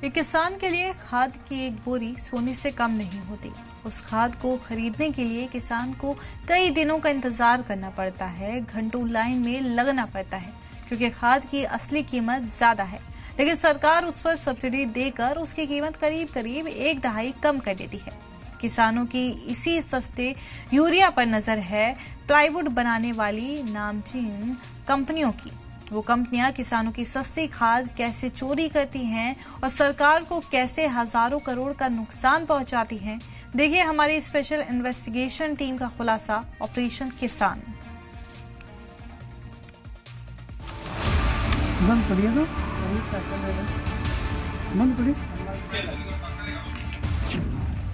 एक किसान के लिए खाद की एक बोरी सोने से कम नहीं होती। उस खाद को खरीदने के लिए किसान को कई दिनों का इंतजार करना पड़ता है, घंटों लाइन में लगना पड़ता है, क्योंकि खाद की असली कीमत ज्यादा है। लेकिन सरकार उस पर सब्सिडी देकर उसकी कीमत करीब करीब 1/2 कम कर देती है। किसानों की इसी सस्ते यूरिया पर नजर है प्लाईवुड बनाने वाली नामचीन कंपनियों की। वो कंपनियां किसानों की सस्ती खाद कैसे चोरी करती हैं और सरकार को कैसे हजारों करोड़ का नुकसान पहुंचाती हैं। देखिए हमारी स्पेशल इन्वेस्टिगेशन टीम का खुलासा, ऑपरेशन किसान।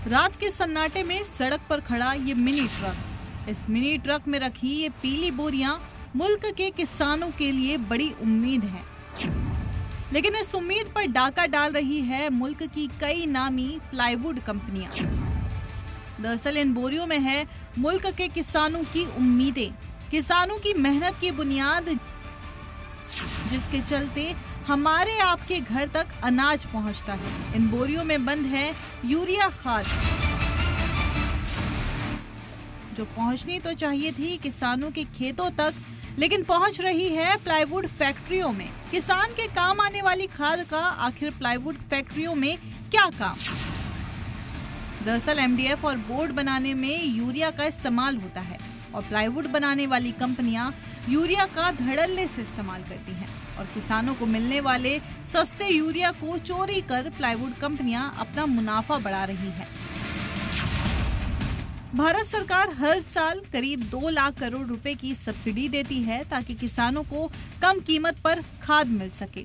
रात के सन्नाटे में सड़क पर खड़ा ये मिनी ट्रक, इस मिनी ट्रक में रखी ये पीली बोरियां मुल्क के किसानों के लिए बड़ी उम्मीद है। लेकिन इस उम्मीद पर डाका डाल रही है मुल्क की कई नामी प्लाईवुड कंपनियां। दरअसल इन बोरियों में है मुल्क के किसानों की उम्मीदें, किसानों की मेहनत की बुनियाद, जिसके चलते हमारे आपके घर तक अनाज पहुंचता है। इन बोरियों में बंद है यूरिया खाद, जो पहुंचनी तो चाहिए थी किसानों के खेतों तक, लेकिन पहुंच रही है प्लाईवुड फैक्ट्रियों में। किसान के काम आने वाली खाद का आखिर प्लाईवुड फैक्ट्रियों में क्या काम? दरअसल एमडीएफ और बोर्ड बनाने में यूरिया का इस्तेमाल होता है और प्लाईवुड बनाने वाली कंपनियां यूरिया का धड़ल्ले से इस्तेमाल करती हैं और किसानों को मिलने वाले सस्ते यूरिया को चोरी कर प्लाईवुड कंपनियां अपना मुनाफा बढ़ा रही हैं। भारत सरकार हर साल करीब 2 लाख करोड़ रुपए की सब्सिडी देती है ताकि किसानों को कम कीमत पर खाद मिल सके।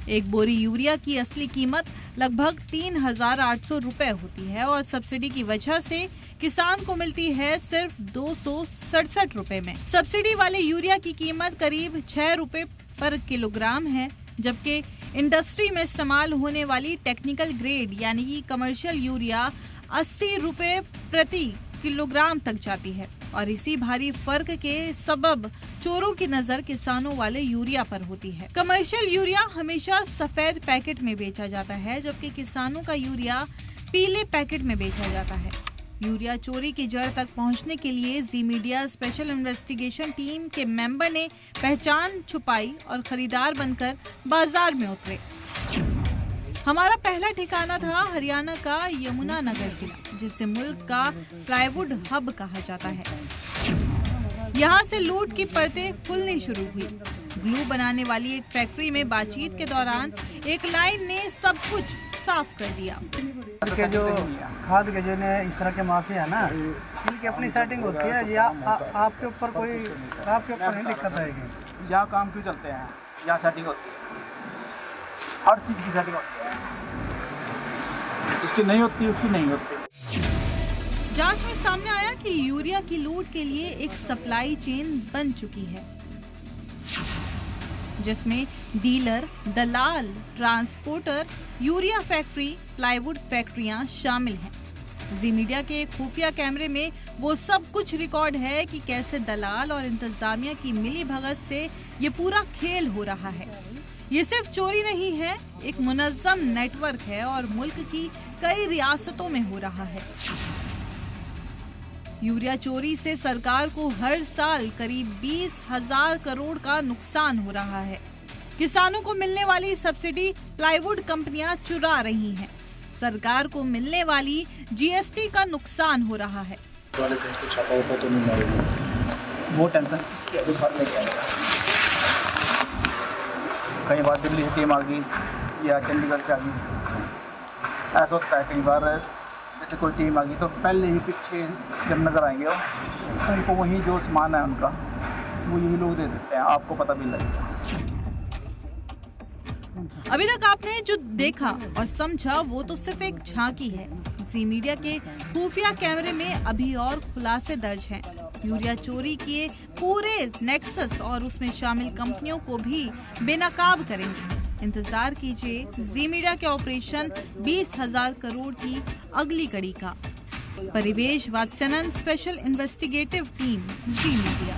एक बोरी यूरिया की असली कीमत लगभग 3,800 रुपए होती है और सब्सिडी की वजह से किसान को मिलती है सिर्फ 267 रुपए में। सब्सिडी वाले यूरिया की कीमत करीब 6 रुपए पर किलोग्राम है, जबकि इंडस्ट्री में इस्तेमाल होने वाली टेक्निकल ग्रेड यानी कि कमर्शियल यूरिया 80 रुपए प्रति किलोग्राम तक जाती है। और इसी भारी फर्क के सबब चोरों की नजर किसानों वाले यूरिया पर होती है। कमर्शियल यूरिया हमेशा सफेद पैकेट में बेचा जाता है, जबकि किसानों का यूरिया पीले पैकेट में बेचा जाता है। यूरिया चोरी की जड़ तक पहुंचने के लिए जी मीडिया स्पेशल इन्वेस्टिगेशन टीम के मेंबर ने पहचान छुपाई और खरीदार बनकर बाजार में उतरे। हमारा पहला ठिकाना था हरियाणा का यमुनानगर जिला, जिसे मुल्क का प्लाईवुड हब कहा जाता है। यहाँ से लूट की परतें खुलनी शुरू हुई। ग्लू बनाने वाली एक फैक्ट्री में बातचीत के दौरान एक लाइन ने सब कुछ साफ कर दिया। के जो खाद के जो इस तरह के माफिया है ना, इनकी अपनी सेटिंग होती है या आपके ऊपर नहीं दिक्कत आएगी। यहाँ काम क्यों चलते हैं, यहाँ सेटिंग होती है, हर चीज की सेटिंग होती है, जिसकी नहीं होती उसकी नहीं होती। जांच में सामने आया कि यूरिया की लूट के लिए एक सप्लाई चेन बन चुकी है, जिसमें डीलर, दलाल, ट्रांसपोर्टर, यूरिया फैक्ट्री, प्लाईवुड फैक्ट्रियां शामिल हैं। जी मीडिया के खुफिया कैमरे में वो सब कुछ रिकॉर्ड है कि कैसे दलाल और इंतजामिया की मिली भगत से ये पूरा खेल हो रहा है। ये सिर्फ चोरी नहीं है, एक मुनज़्ज़म नेटवर्क है और मुल्क की कई रियासतों में हो रहा है। यूरिया चोरी से सरकार को हर साल करीब 20,000 करोड़ का नुकसान हो रहा है। किसानों को मिलने वाली सब्सिडी प्लाईवुड कंपनियां चुरा रही हैं। सरकार को मिलने वाली जीएसटी का नुकसान हो रहा है। वो टेंशन कई बार दिल्ली से टीम आ गई या चंडीगढ़ से आ गई, ऐसा होता है। कई बार जैसे कोई टीम आ गई तो पहले ही पीछे जब नजर आएंगे उनको वही जो सामान है उनका वो यही लोग दे देते हैं, आपको पता भी लगेगा। अभी तक आपने जो देखा और समझा वो तो सिर्फ एक झांकी है। जी मीडिया के खुफिया कैमरे में अभी और खुलासे दर्ज हैं। यूरिया चोरी के पूरे नेक्सस और उसमें शामिल कंपनियों को भी बेनकाब करेंगे। इंतजार कीजिए जी मीडिया के ऑपरेशन 20,000 करोड़ की अगली कड़ी का। परिवेश वात्स्यानंद, स्पेशल इन्वेस्टिगेटिव टीम, जी मीडिया।